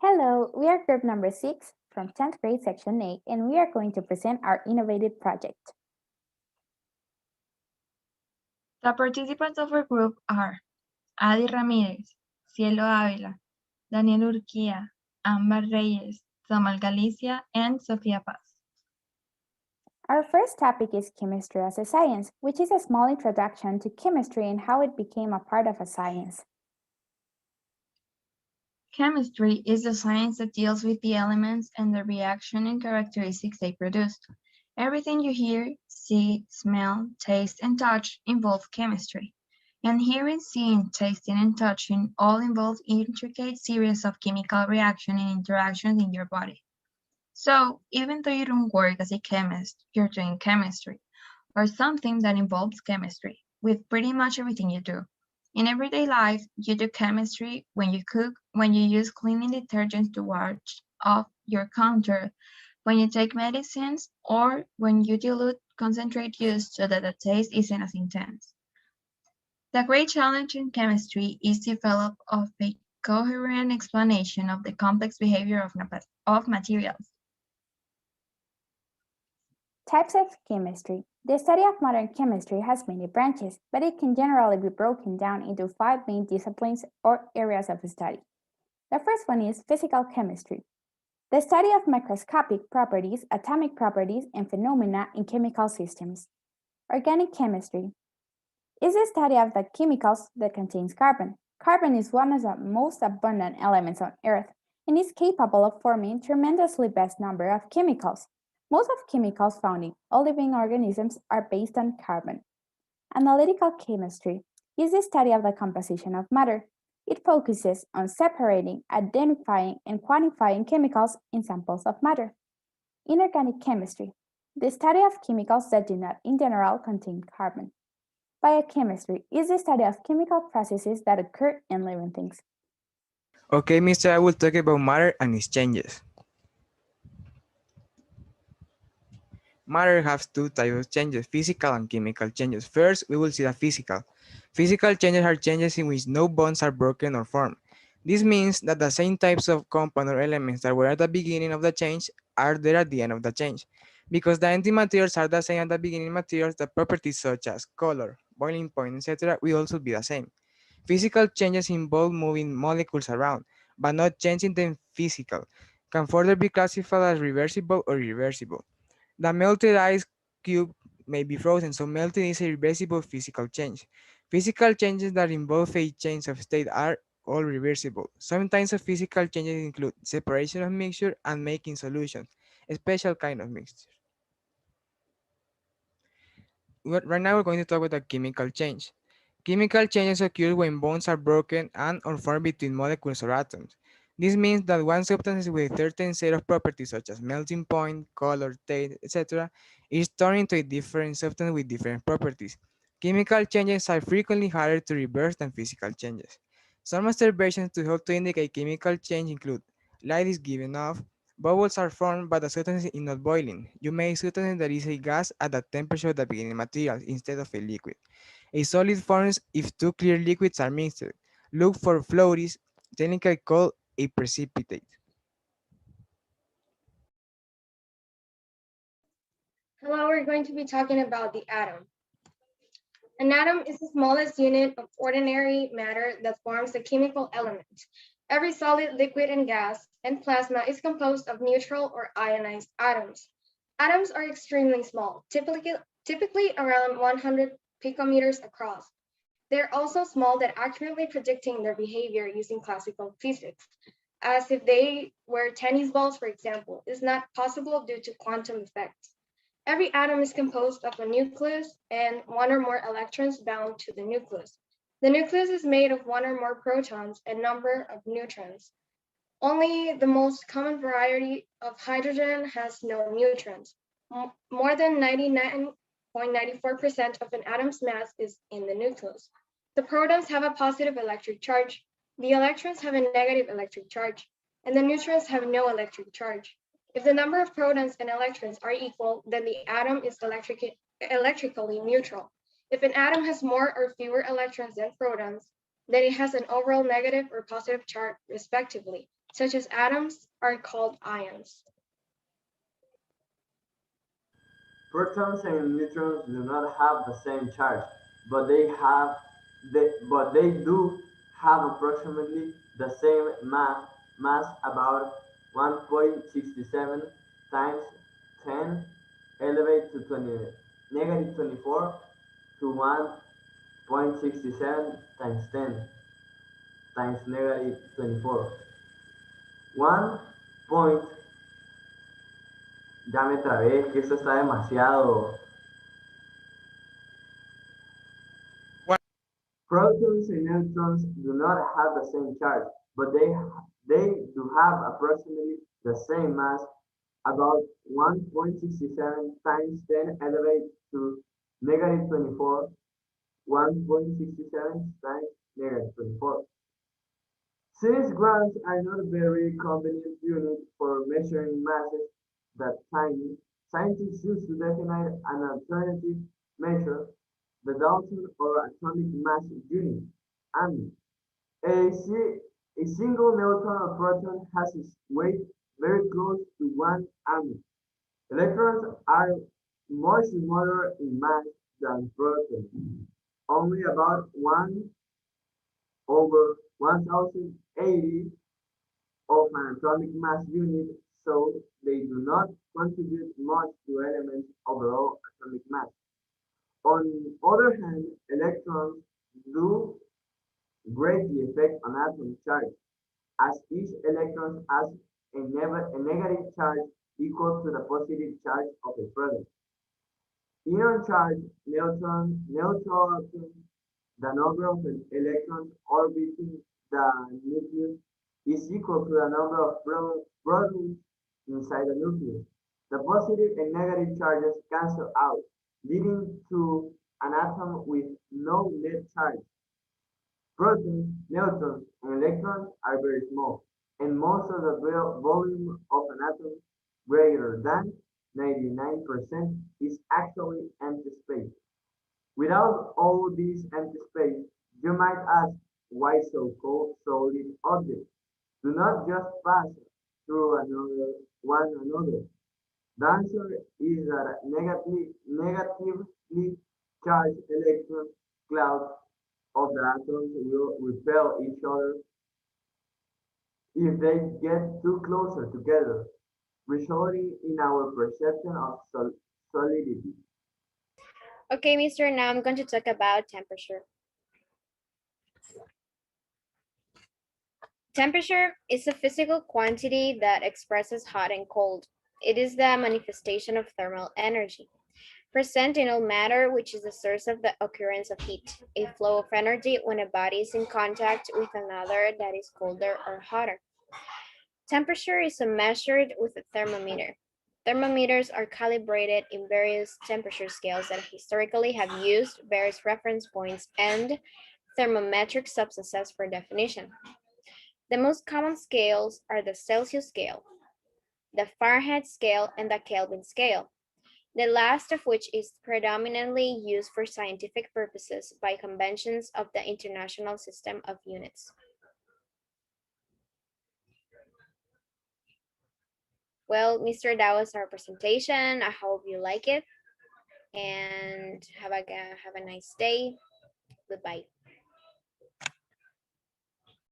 Hello, we are group number 6 from 10th grade section A, and we are going to present our innovative project. The participants of our group are Adi Ramírez, Cielo Ávila, Daniel Urquía, Ámbar Reyes, Samuel Galicia, and Sofía Paz. Our first topic is chemistry as a science, which is a small introduction to chemistry and how it became a part of a science. Chemistry is the science that deals with the elements and the reaction and characteristics they produce. Everything you hear, see, smell, taste, and touch involves chemistry. And hearing, seeing, tasting, and touching all involve intricate series of chemical reactions and interactions in your body. So, even though you don't work as a chemist, you're doing chemistry, or something that involves chemistry, with pretty much everything you do. In everyday life, you do chemistry when you cook, when you use cleaning detergents to wash off your counter, when you take medicines, or when you dilute concentrate used so that the taste isn't as intense. The great challenge in chemistry is develop of a coherent explanation of the complex behavior of materials. Types of chemistry. The study of modern chemistry has many branches, but it can generally be broken down into 5 main disciplines or areas of study. The first one is physical chemistry, the study of microscopic properties, atomic properties, and phenomena in chemical systems. Organic chemistry is the study of the chemicals that contains carbon. Carbon is one of the most abundant elements on Earth and is capable of forming tremendously vast number of chemicals. Most of chemicals found in all living organisms are based on carbon. Analytical chemistry is the study of the composition of matter. It focuses on separating, identifying, and quantifying chemicals in samples of matter. Inorganic chemistry, the study of chemicals that do not in general contain carbon. Biochemistry is the study of chemical processes that occur in living things. Okay, Mr. I will talk about matter and its changes. Matter has two types of changes, physical and chemical changes. First, we will see the physical. Physical changes are changes in which no bonds are broken or formed. This means that the same types of compound or elements that were at the beginning of the change are there at the end of the change. Because the ending materials are the same at the beginning materials, the properties such as color, boiling point, etc. will also be the same. Physical changes involve moving molecules around, but not changing them physical, can further be classified as reversible or irreversible. The melted ice cube may be frozen, so melting is a reversible physical change. Physical changes that involve a change of state are all reversible. Some types of physical changes include separation of mixture and making solutions, a special kind of mixture. Right now we're going to talk about the chemical change. Chemical changes occur when bonds are broken and or formed between molecules or atoms. This means that one substance with a certain set of properties such as melting point, color, taste, etc. is turned into a different substance with different properties. Chemical changes are frequently harder to reverse than physical changes. Some observations to help to indicate chemical change include light is given off, bubbles are formed but the substance is not boiling. You make substance that is a gas at the temperature of the beginning material instead of a liquid. A solid forms if two clear liquids are mixed. Look for floaties, technically called a precipitate. Hello, we're going to be talking about the atom. An atom is the smallest unit of ordinary matter that forms a chemical element. Every solid, liquid, and gas and plasma is composed of neutral or ionized atoms. Atoms are extremely small, typically around 100 picometers across. They're also small that accurately predicting their behavior using classical physics, as if they were tennis balls, for example, is not possible due to quantum effects. Every atom is composed of a nucleus and one or more electrons bound to the nucleus. The nucleus is made of one or more protons and number of neutrons. Only the most common variety of hydrogen has no neutrons. More than 99.94% of an atom's mass is in the nucleus. The protons have a positive electric charge, the electrons have a negative electric charge, and the neutrons have no electric charge. If the number of protons and electrons are equal, then the atom is electrically neutral. If an atom has more or fewer electrons than protons, then it has an overall negative or positive charge, respectively. such as atoms, are called ions. Protons and neutrons do not have the same charge, but they do have approximately the same mass, about 1.67 times 10 elevated to 24 to 1.67 times 10 times negative 24. 1 point, ya me trabé, es que eso está demasiado. Protons and neutrons do not have the same charge, but they do have approximately the same mass, about 1.67 times 10 elevated to negative 24, 1.67 times negative 24. Since grams are not a very convenient unit for measuring masses that tiny, scientists choose to define an alternative measure, the Dalton or atomic mass unit, AMU. A single neutron or proton has its weight very close to 1 AMU. Electrons are much smaller in mass than protons, only about 1 over 1080 of an atomic mass unit, so they do not contribute much to elements' overall atomic mass. On the other hand, electrons do greatly affect an atom charge, as each electron has a negative charge equal to the positive charge of a proton. In uncharged neutral atoms, the number of electrons orbiting the nucleus is equal to the number of protons inside the nucleus. The positive and negative charges cancel out, leading to an atom with no net charge. Protons, neutrons, and electrons are very small, and most of the volume of an atom, greater than 99%, is actually empty space. Without all this empty space, you might ask why so-called solid objects do not just pass through one another. The answer is that negatively charged electron clouds of the atoms will repel each other if they get too closer together, resulting in our perception of solidity. Okay, mister, now I'm going to talk about temperature. Temperature is a physical quantity that expresses hot and cold. It is the manifestation of thermal energy, present in all matter, which is the source of the occurrence of heat, a flow of energy when a body is in contact with another that is colder or hotter. Temperature is measured with a thermometer. Thermometers are calibrated in various temperature scales that historically have used various reference points and thermometric substances for definition. The most common scales are the Celsius scale, the Fahrenheit scale, and the Kelvin scale, the last of which is predominantly used for scientific purposes by conventions of the International System of Units. Well, Mr., that was our presentation. I hope you like it and have a nice day. Goodbye.